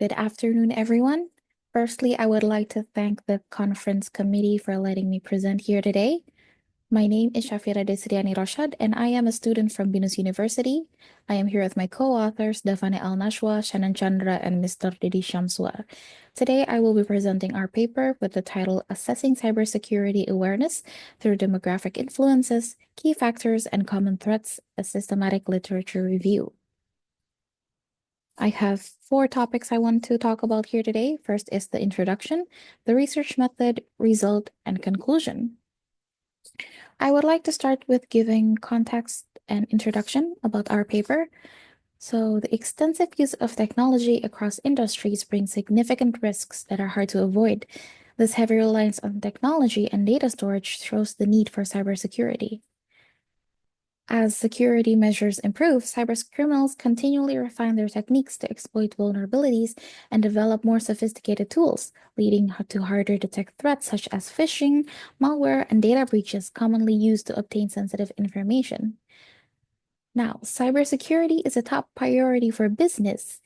Good afternoon, everyone. Firstly, I would like to thank the conference committee for letting me present here today. My name is Shafira Desriani Rashad, and I am a student from Binus University. I am here with my co-authors, Davane Al-Nashwa, Shannon Chandra, and Mr. Didi Shamsua. Today, I will be presenting our paper with the title Assessing Cybersecurity Awareness Through Demographic Influences, Key Factors, and Common Threats, a Systematic Literature Review. I have 4 topics I want to talk about here today. First is the introduction, the research method, result, and conclusion. I would like to start with giving context and introduction about our paper. So, the extensive use of technology across industries brings significant risks that are hard to avoid. This heavy reliance on technology and data storage shows the need for cybersecurity. As security measures improve, cybercriminals continually refine their techniques to exploit vulnerabilities and develop more sophisticated tools, leading to harder to detect threats such as phishing, malware, and data breaches commonly used to obtain sensitive information. Now, cybersecurity is a top priority for business,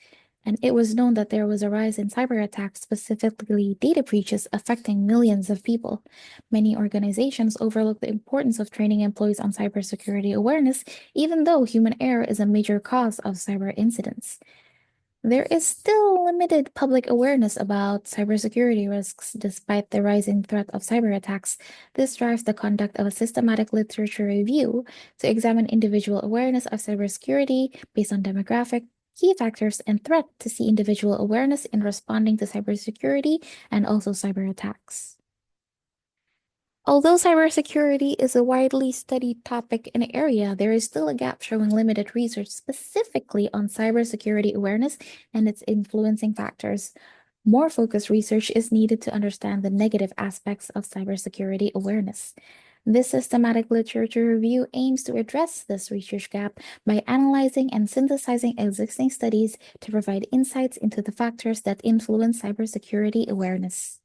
and it was known that there was a rise in cyber attacks, specifically data breaches affecting millions of people. Many organizations overlook the importance of training employees on cybersecurity awareness, even though human error is a major cause of cyber incidents. There is still limited public awareness about cybersecurity risks despite the rising threat of cyber attacks. This drives the conduct of a systematic literature review to examine individual awareness of cybersecurity based on demographic, key factors, and threat to see individual awareness in responding to cybersecurity and also cyber attacks. Although cybersecurity is a widely studied topic and area, there is still a gap showing limited research specifically on cybersecurity awareness and its influencing factors. More focused research is needed to understand the negative aspects of cybersecurity awareness. This systematic literature review aims to address this research gap by analyzing and synthesizing existing studies to provide insights into the factors that influence cybersecurity awareness.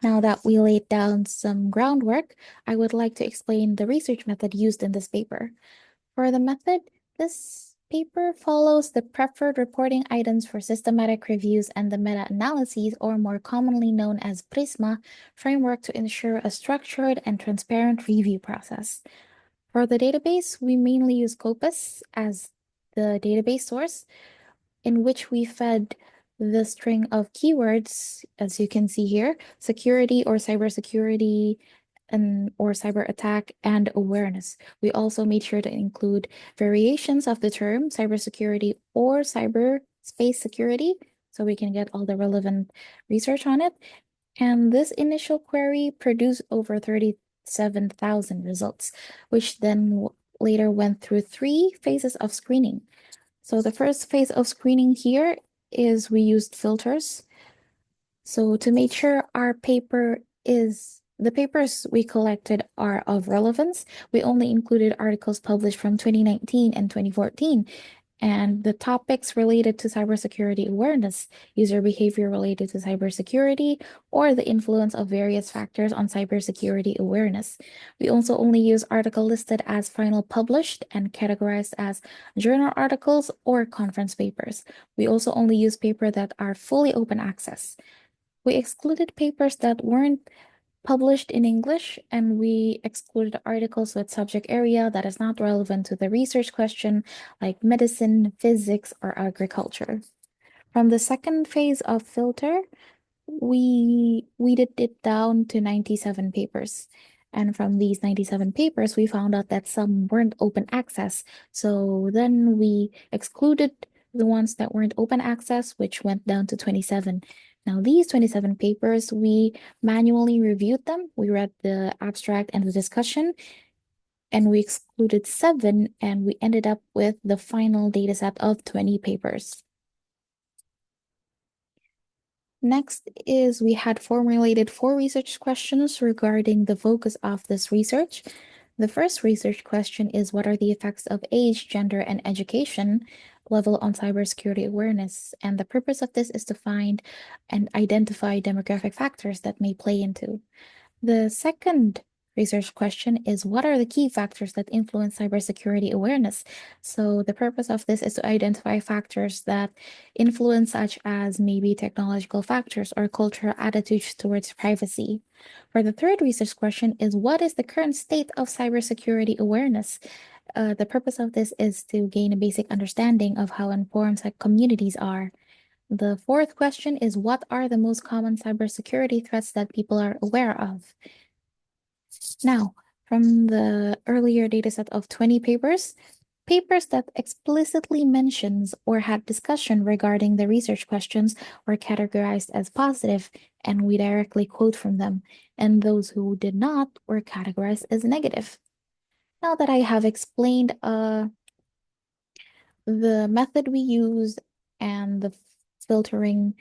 Now that we laid down some groundwork, I would like to explain the research method used in this paper. For the method, this paper follows the preferred reporting items for systematic reviews and the meta-analyses, or more commonly known as PRISMA, framework to ensure a structured and transparent review process. For the database, we mainly use Scopus as the database source, in which we fed the string of keywords, as you can see here, security or cybersecurity, or cyber attack, and awareness. We also made sure to include variations of the term cybersecurity or cyberspace security, so we can get all the relevant research on it. And this initial query produced over 37,000 results, which then later went through 3 phases of screening. So the first phase of screening here is we used filters. So to make sure the papers we collected are of relevance, we only included articles published from 2019 and 2014, and the topics related to cybersecurity awareness, user behavior related to cybersecurity, or the influence of various factors on cybersecurity awareness. We also only use articles listed as final published and categorized as journal articles or conference papers. We also only use papers that are fully open access. We excluded papers that weren't published in English, and we excluded articles with subject area that is not relevant to the research question, like medicine, physics, or agriculture. From the second phase of filter, we weeded it down to 97 papers. And from these 97 papers, we found out that some weren't open access. So then we excluded the ones that weren't open access, which went down to 27. Now, these 27 papers, we manually reviewed them. We read the abstract and the discussion, and we excluded 7, and we ended up with the final dataset of 20 papers. Next is we had formulated 4 research questions regarding the focus of this research. The first research question is, what are the effects of age, gender, and education level on cybersecurity awareness? And the purpose of this is to find and identify demographic factors that may play into. The second research question is, what are the key factors that influence cybersecurity awareness? So the purpose of this is to identify factors that influence, such as maybe technological factors or cultural attitudes towards privacy. For the third research question is, what is the current state of cybersecurity awareness? The purpose of this is to gain a basic understanding of how informed communities are. The fourth question is, what are the most common cybersecurity threats that people are aware of? Now, from the earlier dataset of 20 papers, papers that explicitly mentions or had discussion regarding the research questions were categorized as positive, and we directly quote from them, and those who did not were categorized as negative. Now that I have explained the method we use and the filtering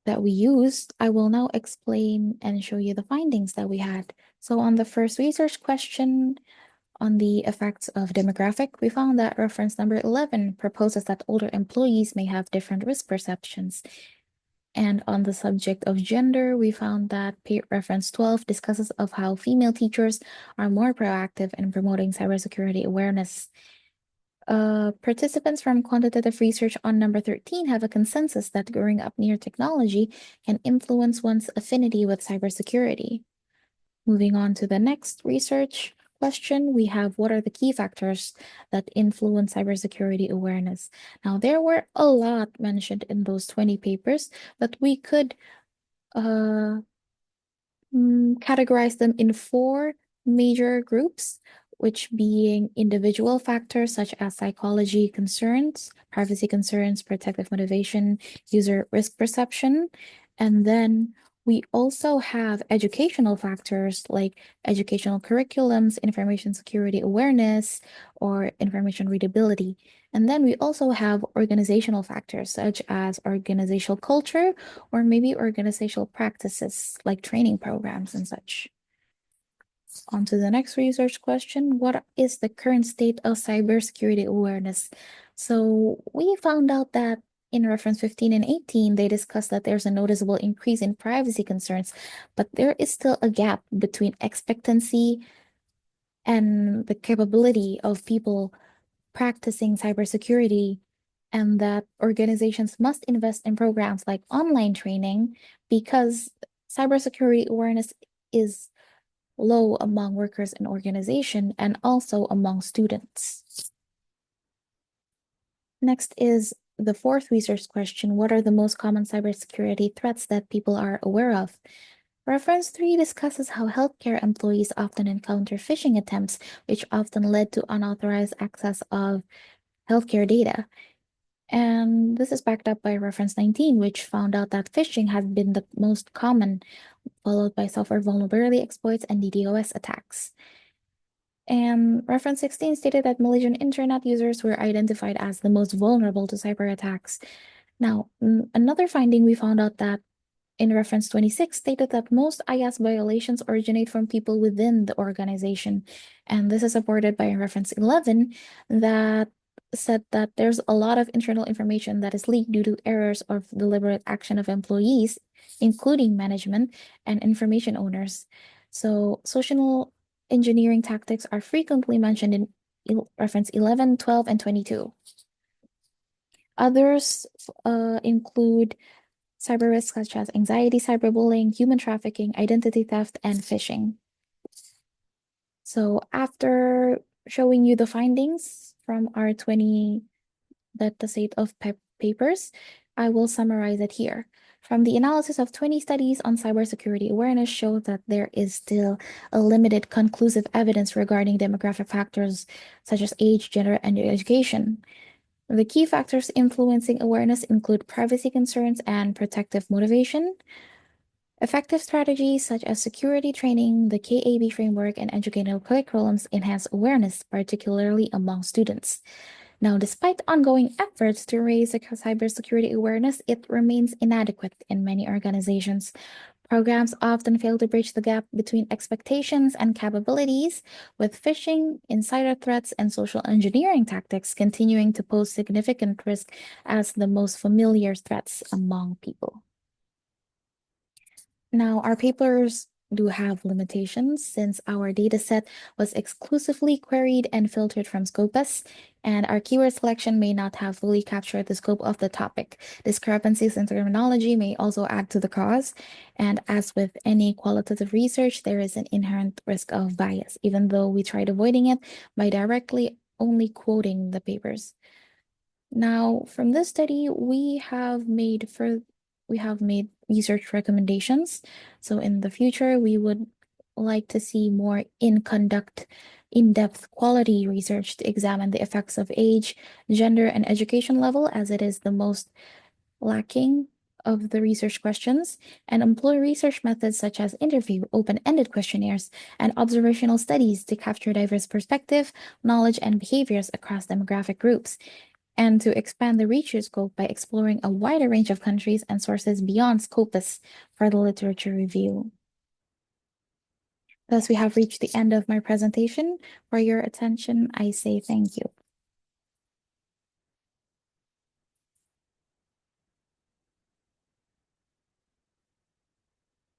that we used, I will now explain and show you the findings that we had. So on the first research question on the effects of demographic, we found that reference number 11 proposes that older employees may have different risk perceptions. And on the subject of gender, we found that reference 12 discusses of how female teachers are more proactive in promoting cybersecurity awareness. Participants from quantitative research on number 13 have a consensus that growing up near technology can influence one's affinity with cybersecurity. Moving on to the next research question, we have, what are the key factors that influence cybersecurity awareness? Now, there were a lot mentioned in those 20 papers, but we could categorize them in four major groups, which being individual factors such as psychology concerns, privacy concerns, protective motivation, user risk perception. And then we also have educational factors like educational curriculums, information security awareness, or information readability. And then we also have organizational factors such as organizational culture or maybe organizational practices like training programs and such. On to the next research question. What is the current state of cybersecurity awareness? So we found out that in reference 15 and 18, they discussed that there's a noticeable increase in privacy concerns, but there is still a gap between expectancy and the capability of people practicing cybersecurity, and that organizations must invest in programs like online training because cybersecurity awareness is low among workers in organization and also among students. Next is the fourth research question. What are the most common cybersecurity threats that people are aware of? Reference 3 discusses how healthcare employees often encounter phishing attempts, which often led to unauthorized access of healthcare data. And this is backed up by reference 19, which found out that phishing has been the most common, followed by software vulnerability exploits and DDoS attacks. And reference 16 stated that Malaysian internet users were identified as the most vulnerable to cyber attacks. Now, another finding we found out that in reference 26 stated that most IaaS violations originate from people within the organization. And this is supported by reference 11 that said that there's a lot of internal information that is leaked due to errors or deliberate action of employees, including management and information owners. So social engineering tactics are frequently mentioned in reference 11, 12, and 22. Others include cyber risks such as anxiety, cyberbullying, human trafficking, identity theft, and phishing. So after showing you the findings from our 20 dataset of papers, I will summarize it here. From the analysis of 20 studies on cybersecurity awareness shows that there is still a limited conclusive evidence regarding demographic factors such as age, gender, and education. The key factors influencing awareness include privacy concerns and protective motivation. Effective strategies such as security training, the KAB framework, and educational curriculums enhance awareness, particularly among students. Now, despite ongoing efforts to raise cybersecurity awareness, it remains inadequate in many organizations. Programs often fail to bridge the gap between expectations and capabilities, with phishing, insider threats, and social engineering tactics continuing to pose significant risk as the most familiar threats among people. Now, our papers do have limitations since our dataset was exclusively queried and filtered from Scopus, and our keyword selection may not have fully captured the scope of the topic. Discrepancies in terminology may also add to the cause, and as with any qualitative research, there is an inherent risk of bias, even though we tried avoiding it by directly only quoting the papers. Now, from this study, we have made research recommendations. So in the future, we would like to see more in-depth quality research to examine the effects of age, gender, and education level, as it is the most lacking of the research questions, and employ research methods such as interview, open-ended questionnaires, and observational studies to capture diverse perspective, knowledge, and behaviors across demographic groups, and to expand the research scope by exploring a wider range of countries and sources beyond Scopus for the literature review. Thus, we have reached the end of my presentation. For your attention, I say thank you.